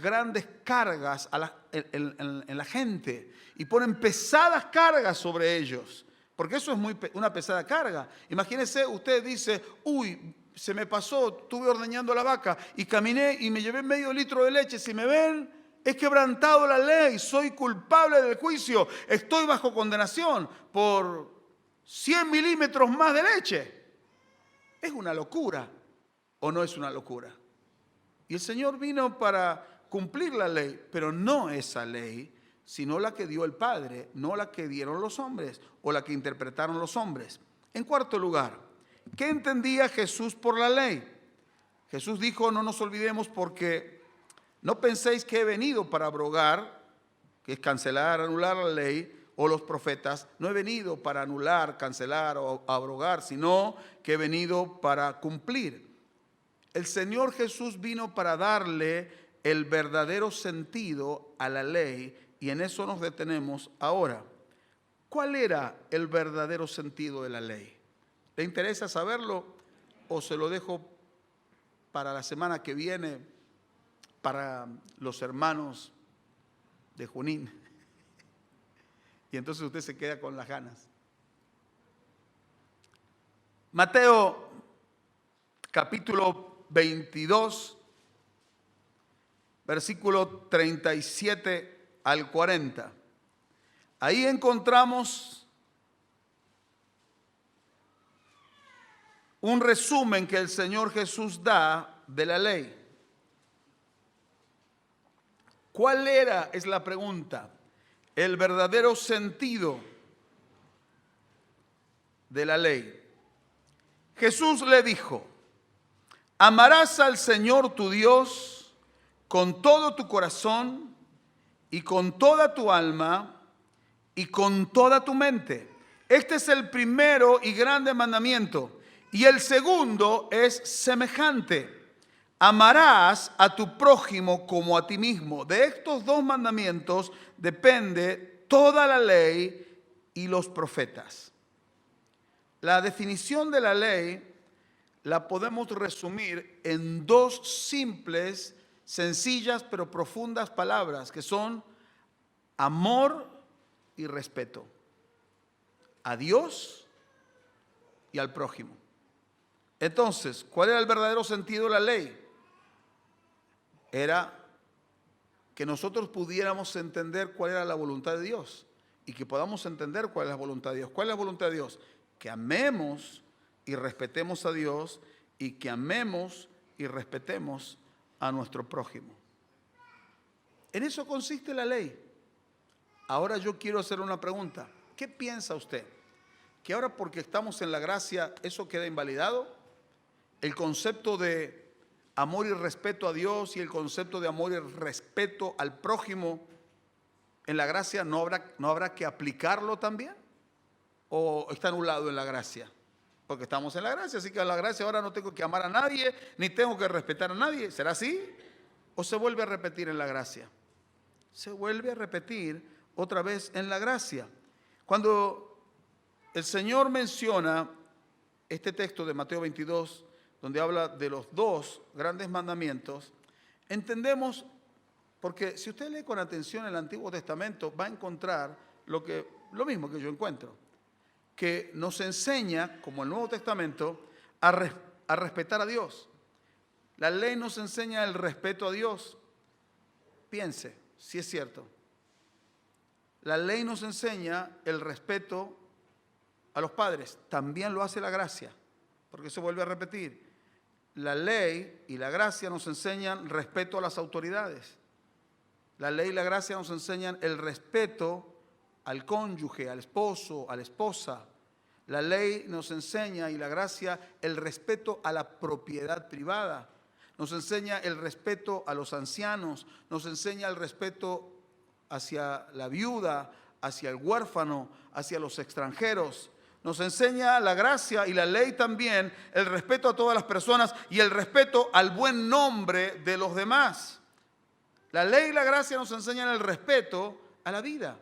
grandes cargas en la gente, y ponen pesadas cargas sobre ellos, porque eso es una pesada carga. Imagínense, usted dice, uy, se me pasó, estuve ordeñando la vaca y caminé y me llevé medio litro de leche. Si me ven, he quebrantado la ley, soy culpable del juicio, estoy bajo condenación por 100 milímetros más de leche. ¿Es una locura o no es una locura? Y el Señor vino para cumplir la ley, pero no esa ley, sino la que dio el Padre, no la que dieron los hombres o la que interpretaron los hombres. En cuarto lugar, ¿qué entendía Jesús por la ley? Jesús dijo, no nos olvidemos, porque no penséis que he venido para abrogar, que es cancelar, anular la ley, o los profetas. No he venido para anular, cancelar o abrogar, sino que he venido para cumplir. El Señor Jesús vino para darle el verdadero sentido a la ley, y en eso nos detenemos ahora. ¿Cuál era el verdadero sentido de la ley? ¿Le interesa saberlo o se lo dejo para la semana que viene, para los hermanos de Junín? Y entonces usted se queda con las ganas. Mateo capítulo 22, versículo 37 al 40. Ahí encontramos un resumen que el Señor Jesús da de la ley. ¿Cuál era, es la pregunta, el verdadero sentido de la ley? Jesús le dijo, amarás al Señor tu Dios con todo tu corazón y con toda tu alma y con toda tu mente. Este es el primero y grande mandamiento. Y el segundo es semejante: amarás a tu prójimo como a ti mismo. De estos dos mandamientos depende toda la ley y los profetas. La definición de la ley la podemos resumir en dos simples, sencillas pero profundas palabras, que son amor y respeto a Dios y al prójimo. Entonces, ¿cuál era el verdadero sentido de la ley? Era que nosotros pudiéramos entender cuál era la voluntad de Dios y que podamos entender cuál es la voluntad de Dios. ¿Cuál es la voluntad de Dios? Que amemos y respetemos a Dios, y que amemos y respetemos a nuestro prójimo. En eso consiste la ley. Ahora yo quiero hacer una pregunta. ¿Qué piensa usted? ¿Que ahora, porque estamos en la gracia, eso queda invalidado? El concepto de amor y respeto a Dios y el concepto de amor y respeto al prójimo en la gracia, ¿no habrá que aplicarlo también? ¿O está anulado en la gracia? Porque estamos en la gracia, así que en la gracia ahora no tengo que amar a nadie, ni tengo que respetar a nadie. ¿Será así? ¿O se vuelve a repetir en la gracia? Se vuelve a repetir otra vez en la gracia. Cuando el Señor menciona este texto de Mateo 22, donde habla de los dos grandes mandamientos, entendemos, porque si usted lee con atención el Antiguo Testamento, va a encontrar lo mismo que yo encuentro. que nos enseña, como el Nuevo Testamento, a respetar a Dios. La ley nos enseña el respeto a Dios. Piense, si es cierto. La ley nos enseña el respeto a los padres. También lo hace la gracia, porque se vuelve a repetir. La ley y la gracia nos enseñan respeto a las autoridades. La ley y la gracia nos enseñan el respeto al cónyuge, al esposo, a la esposa. La ley nos enseña, y la gracia, el respeto a la propiedad privada. Nos enseña el respeto a los ancianos, nos enseña el respeto hacia la viuda, hacia el huérfano, hacia los extranjeros. Nos enseña la gracia y la ley también el respeto a todas las personas y el respeto al buen nombre de los demás. La ley y la gracia nos enseñan el respeto a la vida.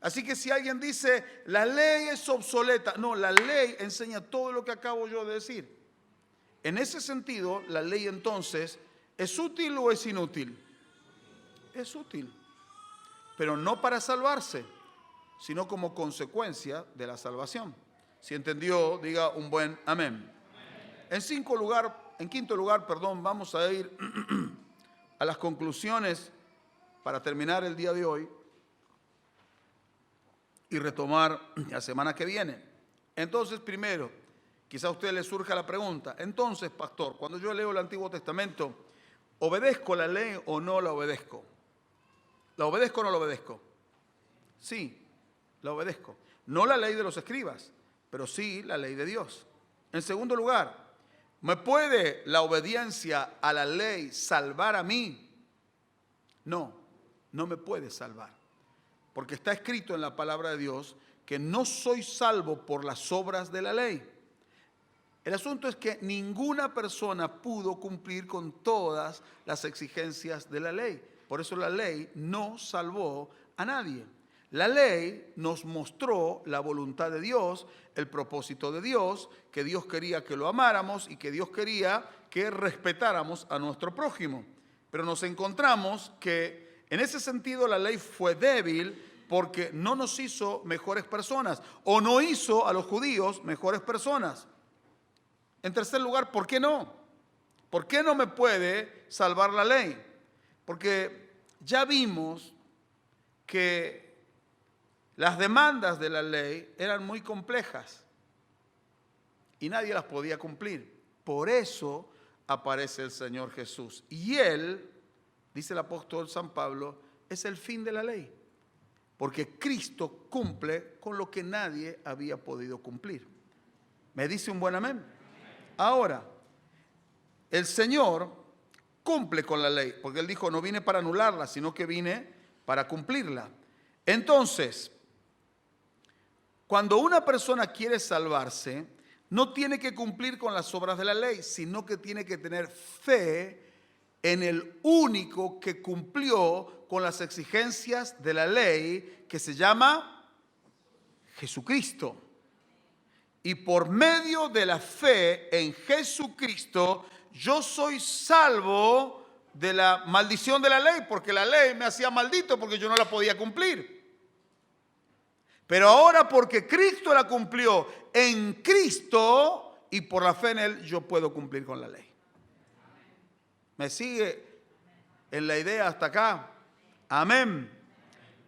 Así que si alguien dice, la ley es obsoleta, no, la ley enseña todo lo que acabo yo de decir. En ese sentido, la ley entonces, ¿es útil o es inútil? Es útil, pero no para salvarse, sino como consecuencia de la salvación. Si entendió, diga un buen amén. En quinto lugar, vamos a ir a las conclusiones para terminar el día de hoy y retomar la semana que viene. Entonces, primero, quizá a usted le surja la pregunta, entonces, pastor, cuando yo leo el Antiguo Testamento, ¿obedezco la ley o no la obedezco? ¿La obedezco o no la obedezco? Sí, la obedezco. No la ley de los escribas, pero sí la ley de Dios. En segundo lugar, ¿me puede la obediencia a la ley salvar a mí? No, no me puede salvar. Porque está escrito en la palabra de Dios que no soy salvo por las obras de la ley. El asunto es que ninguna persona pudo cumplir con todas las exigencias de la ley. Por eso la ley no salvó a nadie. La ley nos mostró la voluntad de Dios, el propósito de Dios, que Dios quería que lo amáramos y que Dios quería que respetáramos a nuestro prójimo. Pero nos encontramos que en ese sentido la ley fue débil porque no nos hizo mejores personas o no hizo a los judíos mejores personas. En tercer lugar, ¿por qué no? ¿Por qué no me puede salvar la ley? Porque ya vimos que las demandas de la ley eran muy complejas y nadie las podía cumplir. Por eso aparece el Señor Jesús. Y Él, dice el apóstol San Pablo, es el fin de la ley. Porque Cristo cumple con lo que nadie había podido cumplir. ¿Me dice un buen amén? Ahora, el Señor cumple con la ley, porque Él dijo, no vine para anularla, sino que vine para cumplirla. Entonces, cuando una persona quiere salvarse, no tiene que cumplir con las obras de la ley, sino que tiene que tener fe en el único que cumplió con las exigencias de la ley, que se llama Jesucristo. Y por medio de la fe en Jesucristo, yo soy salvo de la maldición de la ley, porque la ley me hacía maldito porque yo no la podía cumplir. Pero ahora, porque Cristo la cumplió en Cristo y por la fe en Él, yo puedo cumplir con la ley. ¿Me sigue en la idea hasta acá? Amén.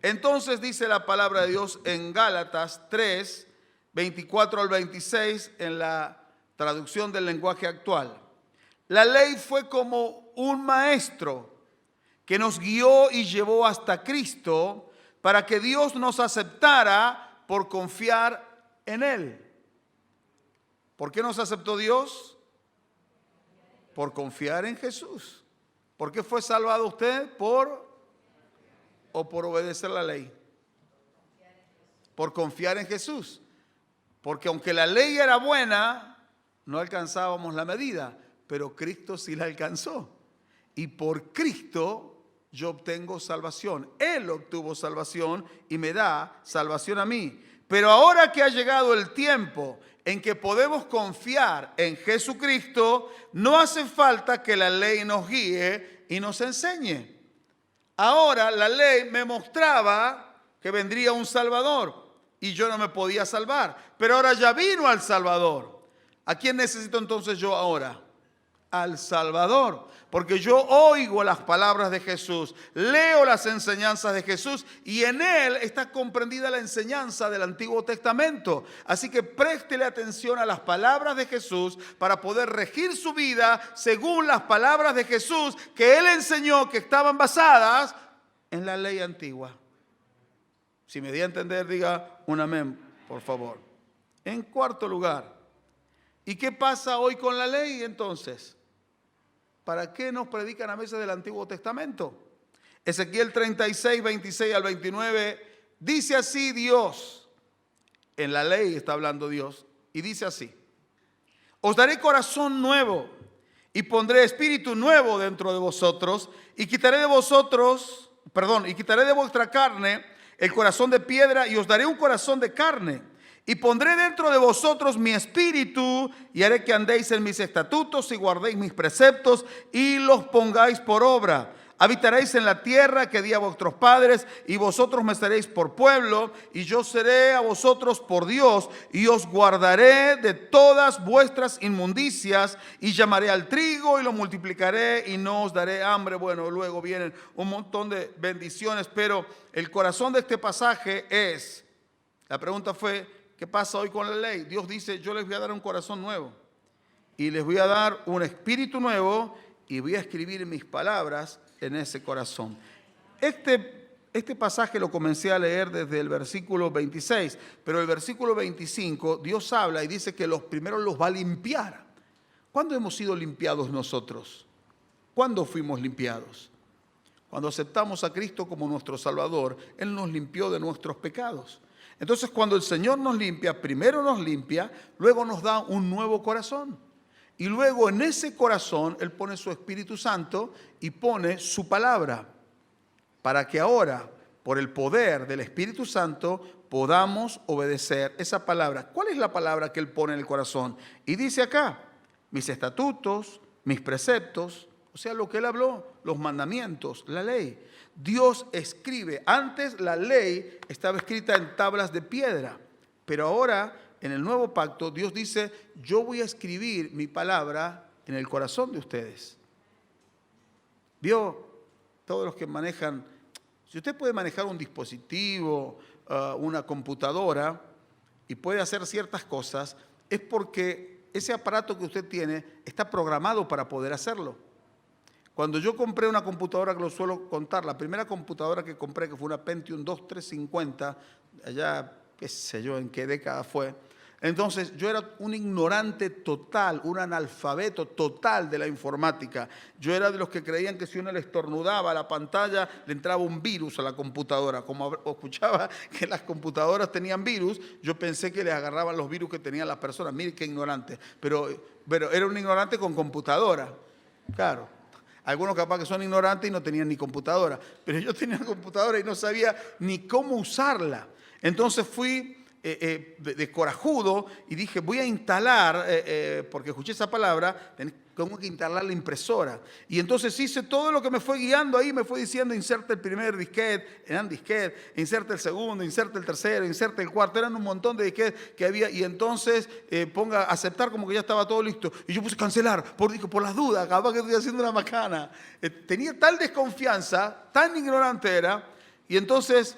Entonces dice la palabra de Dios en Gálatas 3, 24 al 26, en la traducción del lenguaje actual. La ley fue como un maestro que nos guió y llevó hasta Cristo para que Dios nos aceptara por confiar en Él. ¿Por qué nos aceptó Dios? Por confiar en Jesús. ¿Por qué fue salvado usted? ¿Por obedecer la ley? Por confiar en Jesús. Porque aunque la ley era buena, no alcanzábamos la medida, pero Cristo sí la alcanzó. Y por Cristo yo obtengo salvación. Él obtuvo salvación y me da salvación a mí. Pero ahora que ha llegado el tiempo en que podemos confiar en Jesucristo, no hace falta que la ley nos guíe y nos enseñe. Ahora la ley me mostraba que vendría un Salvador y yo no me podía salvar. Pero ahora ya vino al Salvador. ¿A quién necesito entonces yo ahora? Al Salvador. Porque yo oigo las palabras de Jesús, leo las enseñanzas de Jesús y en él está comprendida la enseñanza del Antiguo Testamento. Así que préstele atención a las palabras de Jesús para poder regir su vida según las palabras de Jesús que él enseñó, que estaban basadas en la ley antigua. Si me di a entender, diga un amén, por favor. En cuarto lugar, ¿y qué pasa hoy con la ley entonces? ¿Para qué nos predican a veces del Antiguo Testamento? Ezequiel 36, 26 al 29, dice así Dios, en la ley está hablando Dios, y dice así: os daré corazón nuevo y pondré espíritu nuevo dentro de vosotros y quitaré de vuestra carne el corazón de piedra y os daré un corazón de carne. Y pondré dentro de vosotros mi espíritu y haré que andéis en mis estatutos y guardéis mis preceptos y los pongáis por obra. Habitaréis en la tierra que di a vuestros padres y vosotros me seréis por pueblo y yo seré a vosotros por Dios y os guardaré de todas vuestras inmundicias y llamaré al trigo y lo multiplicaré y no os daré hambre. Bueno, luego vienen un montón de bendiciones, pero el corazón de este pasaje es, la pregunta fue, ¿qué pasa hoy con la ley? Dios dice, yo les voy a dar un corazón nuevo y les voy a dar un espíritu nuevo y voy a escribir mis palabras en ese corazón. Este pasaje lo comencé a leer desde el versículo 26, pero el versículo 25 Dios habla y dice que los primeros los va a limpiar. ¿Cuándo hemos sido limpiados nosotros? ¿Cuándo fuimos limpiados? Cuando aceptamos a Cristo como nuestro Salvador, Él nos limpió de nuestros pecados. Entonces, cuando el Señor nos limpia, primero nos limpia, luego nos da un nuevo corazón. Y luego en ese corazón Él pone su Espíritu Santo y pone su palabra, para que ahora, por el poder del Espíritu Santo, podamos obedecer esa palabra. ¿Cuál es la palabra que Él pone en el corazón? Y dice acá, mis estatutos, mis preceptos, o sea, lo que Él habló, los mandamientos, la ley. Dios escribe. Antes la ley estaba escrita en tablas de piedra, pero ahora en el nuevo pacto Dios dice, yo voy a escribir mi palabra en el corazón de ustedes. Vio, todos los que manejan, si usted puede manejar un dispositivo, una computadora y puede hacer ciertas cosas, es porque ese aparato que usted tiene está programado para poder hacerlo. Cuando yo compré una computadora, que lo suelo contar, la primera computadora que compré, que fue una Pentium 2350, allá, qué sé yo, en qué década fue, entonces yo era un ignorante total, un analfabeto total de la informática. Yo era de los que creían que si uno le estornudaba a la pantalla, le entraba un virus a la computadora. Como escuchaba que las computadoras tenían virus, yo pensé que les agarraban los virus que tenían las personas. Mire qué ignorante, pero era un ignorante con computadora, claro. Algunos capaz que son ignorantes y no tenían ni computadora, pero yo tenía una computadora y no sabía ni cómo usarla. Entonces fui de corajudo y dije, voy a instalar, porque escuché esa palabra, tengo que instalar la impresora. Y entonces hice todo lo que me fue guiando ahí, me fue diciendo, inserte el primer disquete, eran disquete, inserte el segundo, inserte el tercero, inserte el cuarto, eran un montón de disquetes que había, y entonces ponga aceptar como que ya estaba todo listo. Y yo puse cancelar, por las dudas, capaz que estoy haciendo una macana. Tenía tal desconfianza, tan ignorante era, y entonces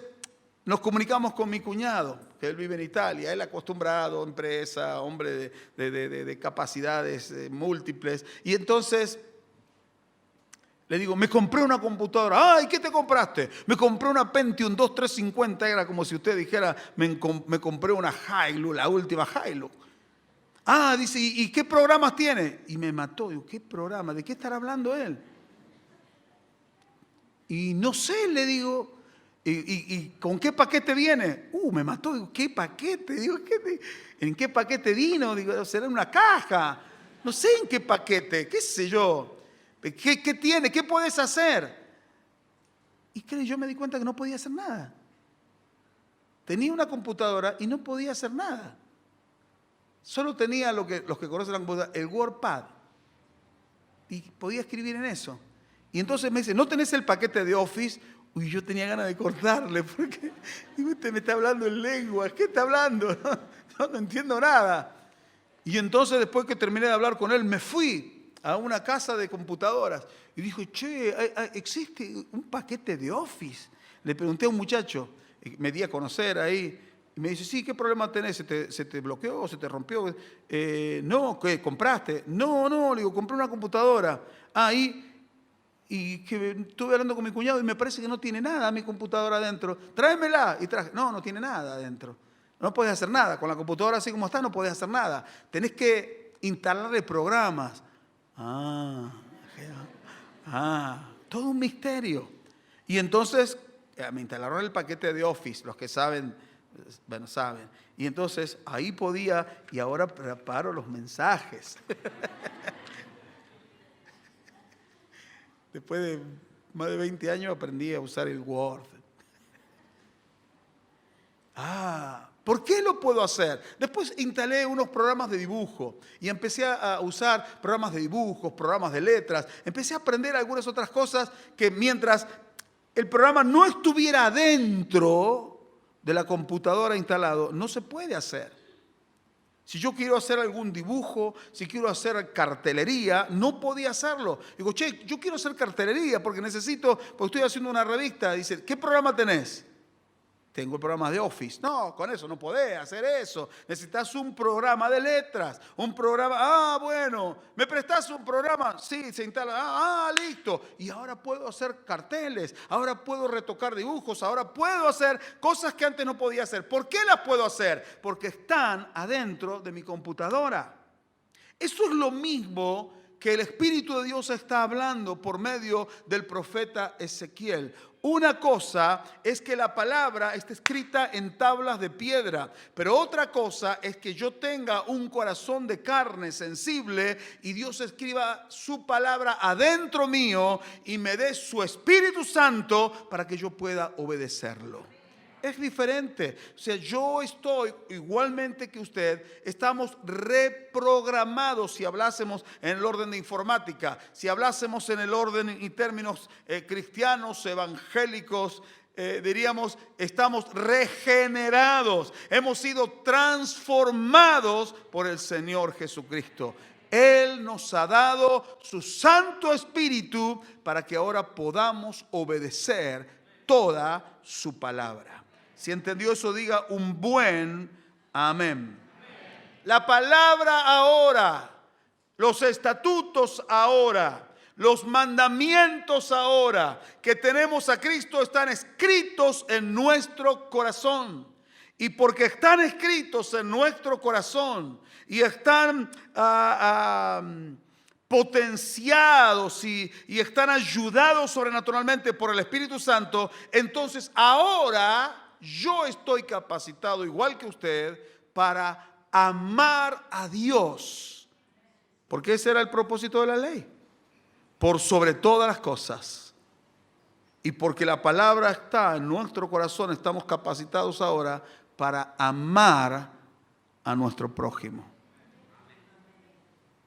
nos comunicamos con mi cuñado, que él vive en Italia, él acostumbrado, empresa, hombre de capacidades múltiples. Y entonces le digo, me compré una computadora. ¡Ay, qué te compraste! Me compré una Pentium 2350, era como si usted dijera, me compré una Hilux, la última Hilux. Ah, dice, ¿y qué programas tiene? Y me mató, digo, ¿qué programa? ¿De qué estará hablando él? Y no sé, le digo, ¿y con qué paquete viene? Me mató, digo, ¿qué paquete? Digo, ¿en qué paquete vino? Digo, será una caja. No sé en qué paquete, qué sé yo. ¿Qué tiene? ¿Qué puedes hacer? Y yo me di cuenta que no podía hacer nada. Tenía una computadora y no podía hacer nada. Solo tenía los que conocen la computadora, el WordPad. Y podía escribir en eso. Y entonces me dice, ¿no tenés el paquete de Office? Uy, yo tenía ganas de cortarle, porque digo, usted me está hablando en lenguas, ¿qué está hablando? No entiendo nada. Y entonces, después que terminé de hablar con él, me fui a una casa de computadoras y dijo, che, ¿existe un paquete de Office? Le pregunté a un muchacho, me di a conocer ahí, y me dice, sí, ¿qué problema tenés? ¿Se te bloqueó? ¿Se te rompió? No, ¿qué? ¿Compraste? No, le digo, compré una computadora. Y que estuve hablando con mi cuñado y me parece que no tiene nada mi computadora adentro. Tráemela. Y traje. No tiene nada adentro. No podés hacer nada. Con la computadora así como está no podés hacer nada. Tenés que instalarle programas. Todo un misterio. Y entonces me instalaron el paquete de Office. Los que saben, bueno, saben. Y entonces ahí podía, y ahora preparo los mensajes. Después de más de 20 años aprendí a usar el Word. ¿Por qué lo puedo hacer? Después instalé unos programas de dibujo y empecé a usar programas de dibujos, programas de letras. Empecé a aprender algunas otras cosas que mientras el programa no estuviera adentro de la computadora instalado, no se puede hacer. Si yo quiero hacer algún dibujo, si quiero hacer cartelería, no podía hacerlo. Digo, che, yo quiero hacer cartelería porque estoy haciendo una revista. Dice, ¿qué programa tenés? Tengo el programa de Office. No, con eso no podés hacer eso. Necesitas un programa de letras, un programa. Bueno, ¿me prestás un programa? Sí, se instala. Listo. Y ahora puedo hacer carteles, ahora puedo retocar dibujos, ahora puedo hacer cosas que antes no podía hacer. ¿Por qué las puedo hacer? Porque están adentro de mi computadora. Eso es lo mismo que el Espíritu de Dios está hablando por medio del profeta Ezequiel. Una cosa es que la palabra esté escrita en tablas de piedra, pero otra cosa es que yo tenga un corazón de carne sensible y Dios escriba su palabra adentro mío y me dé su Espíritu Santo para que yo pueda obedecerlo. Es diferente. O sea, yo estoy igualmente que usted, estamos reprogramados si hablásemos en el orden de informática, si hablásemos en el orden y términos cristianos, evangélicos, diríamos, estamos regenerados, hemos sido transformados por el Señor Jesucristo. Él nos ha dado su Santo Espíritu para que ahora podamos obedecer toda su palabra. Si entendió eso, diga un buen amén. La palabra ahora, los estatutos ahora, los mandamientos ahora que tenemos a Cristo están escritos en nuestro corazón. Y porque están escritos en nuestro corazón y están potenciados y están ayudados sobrenaturalmente por el Espíritu Santo, entonces ahora yo estoy capacitado, igual que usted, para amar a Dios. Porque ese era el propósito de la ley. Por sobre todas las cosas. Y porque la palabra está en nuestro corazón, estamos capacitados ahora para amar a nuestro prójimo.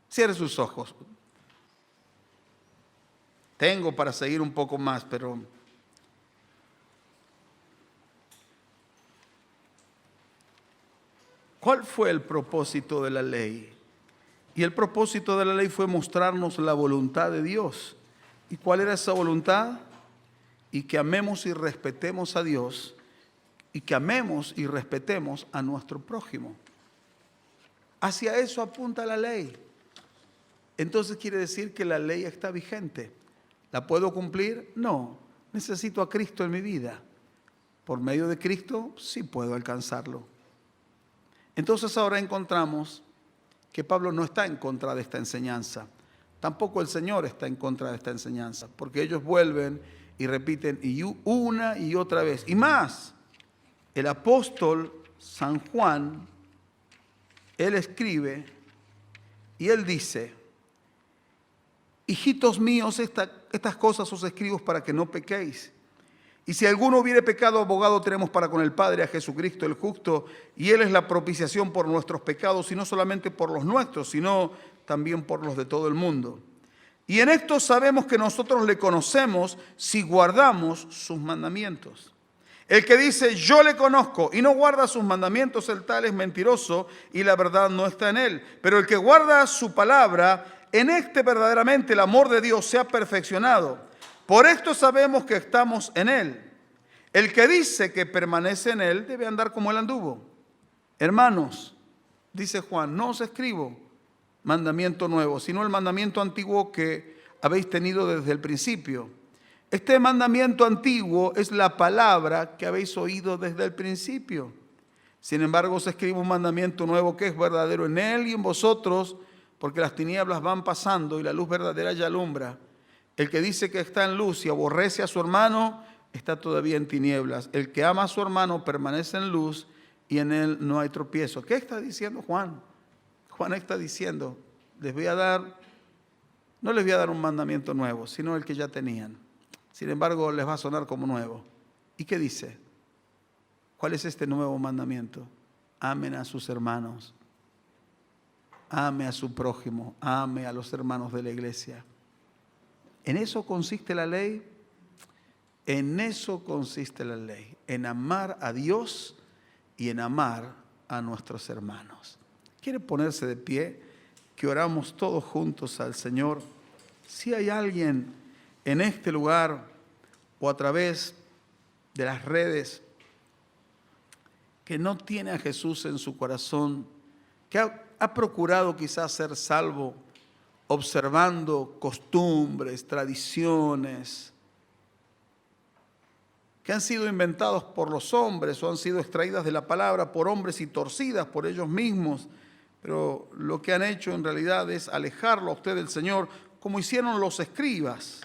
Cierre sus ojos. Tengo para seguir un poco más, pero ¿cuál fue el propósito de la ley? Y el propósito de la ley fue mostrarnos la voluntad de Dios. ¿Y cuál era esa voluntad? Y que amemos y respetemos a Dios y que amemos y respetemos a nuestro prójimo. Hacia eso apunta la ley. Entonces quiere decir que la ley está vigente. ¿La puedo cumplir? No. Necesito a Cristo en mi vida. Por medio de Cristo sí puedo alcanzarlo. Entonces ahora encontramos que Pablo no está en contra de esta enseñanza. Tampoco el Señor está en contra de esta enseñanza. Porque ellos vuelven y repiten y una y otra vez. Y más, el apóstol San Juan, él escribe y él dice: hijitos míos, estas cosas os escribo para que no pequéis. Y si alguno hubiere pecado, abogado tenemos para con el Padre, a Jesucristo el justo, y Él es la propiciación por nuestros pecados, y no solamente por los nuestros, sino también por los de todo el mundo. Y en esto sabemos que nosotros le conocemos si guardamos sus mandamientos. El que dice, yo le conozco y no guarda sus mandamientos, el tal es mentiroso y la verdad no está en él. Pero el que guarda su palabra, en este verdaderamente el amor de Dios se ha perfeccionado. Por esto sabemos que estamos en él. El que dice que permanece en él debe andar como él anduvo. Hermanos, dice Juan, no os escribo mandamiento nuevo, sino el mandamiento antiguo que habéis tenido desde el principio. Este mandamiento antiguo es la palabra que habéis oído desde el principio. Sin embargo, os escribo un mandamiento nuevo que es verdadero en él y en vosotros, porque las tinieblas van pasando y la luz verdadera ya alumbra. El que dice que está en luz y aborrece a su hermano, está todavía en tinieblas. El que ama a su hermano permanece en luz y en él no hay tropiezo. ¿Qué está diciendo Juan? Juan está diciendo, no les voy a dar un mandamiento nuevo, sino el que ya tenían. Sin embargo, les va a sonar como nuevo. ¿Y qué dice? ¿Cuál es este nuevo mandamiento? Amen a sus hermanos, ame a su prójimo, ame a los hermanos de la iglesia. ¿En eso consiste la ley? En eso consiste la ley, en amar a Dios y en amar a nuestros hermanos. ¿Quiere ponerse de pie? Que oramos todos juntos al Señor. Si hay alguien en este lugar o a través de las redes que no tiene a Jesús en su corazón, que ha procurado quizás ser salvo observando costumbres, tradiciones, que han sido inventados por los hombres o han sido extraídas de la palabra por hombres y torcidas por ellos mismos, pero lo que han hecho en realidad es alejarlo a usted del Señor, como hicieron los escribas,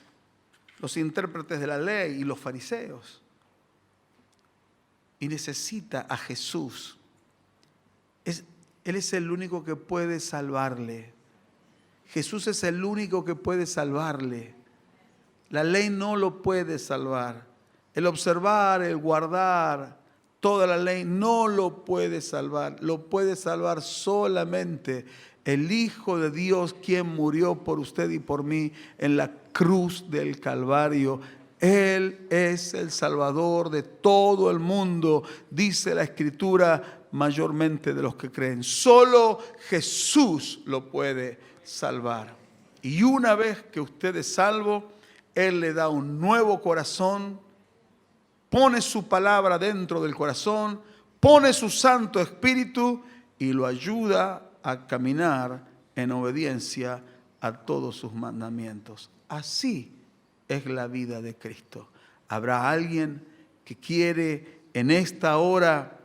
los intérpretes de la ley y los fariseos. Y necesita a Jesús. Él es el único que puede salvarle. Jesús es el único que puede salvarle. La ley no lo puede salvar. El observar, el guardar toda la ley no lo puede salvar. Lo puede salvar solamente el Hijo de Dios, quien murió por usted y por mí en la cruz del Calvario. Él es el Salvador de todo el mundo, dice la Escritura, mayormente de los que creen. Solo Jesús lo puede salvar. Y una vez que usted es salvo, Él le da un nuevo corazón, pone su palabra dentro del corazón, pone su Santo Espíritu y lo ayuda a caminar en obediencia a todos sus mandamientos. Así es la vida de Cristo. ¿Habrá alguien que quiere en esta hora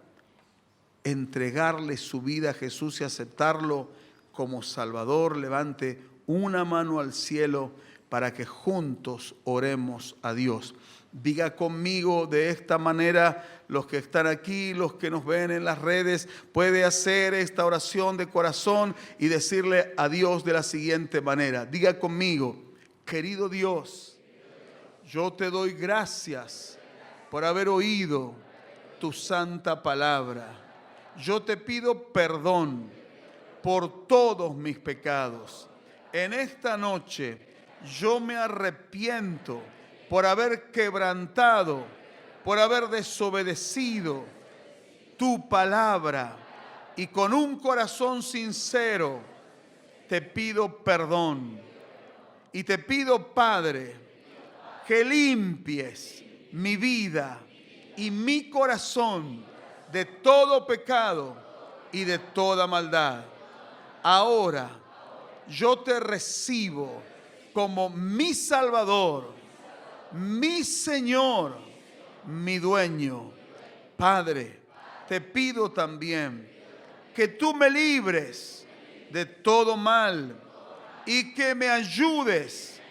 entregarle su vida a Jesús y aceptarlo como Salvador? Levante una mano al cielo para que juntos oremos a Dios. Diga conmigo de esta manera, los que están aquí, los que nos ven en las redes, puede hacer esta oración de corazón y decirle a Dios de la siguiente manera. Diga conmigo, querido Dios, yo te doy gracias por haber oído tu santa palabra. Yo te pido perdón por todos mis pecados. En esta noche yo me arrepiento por haber quebrantado, por haber desobedecido tu palabra, y con un corazón sincero te pido perdón. Y te pido, Padre, que limpies mi vida y mi corazón de todo pecado y de toda maldad. Ahora yo te recibo como mi Salvador, mi Señor, mi dueño. Padre, te pido también que tú me libres de todo mal y que me ayudes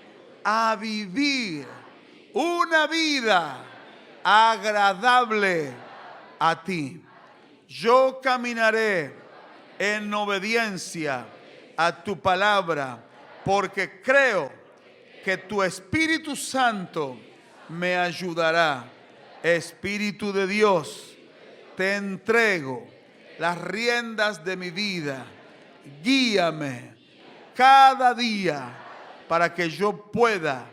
a vivir una vida agradable a ti. Yo caminaré en obediencia a tu palabra, porque creo que tu Espíritu Santo me ayudará. Espíritu de Dios, te entrego las riendas de mi vida. Guíame cada día para que yo pueda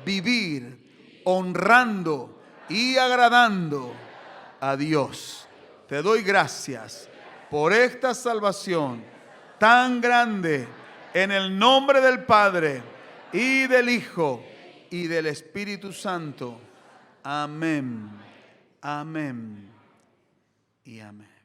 vivir honrando y agradando a Dios. Te doy gracias por esta salvación tan grande en el nombre del Padre y del Hijo y del Espíritu Santo. Amén, amén y amén.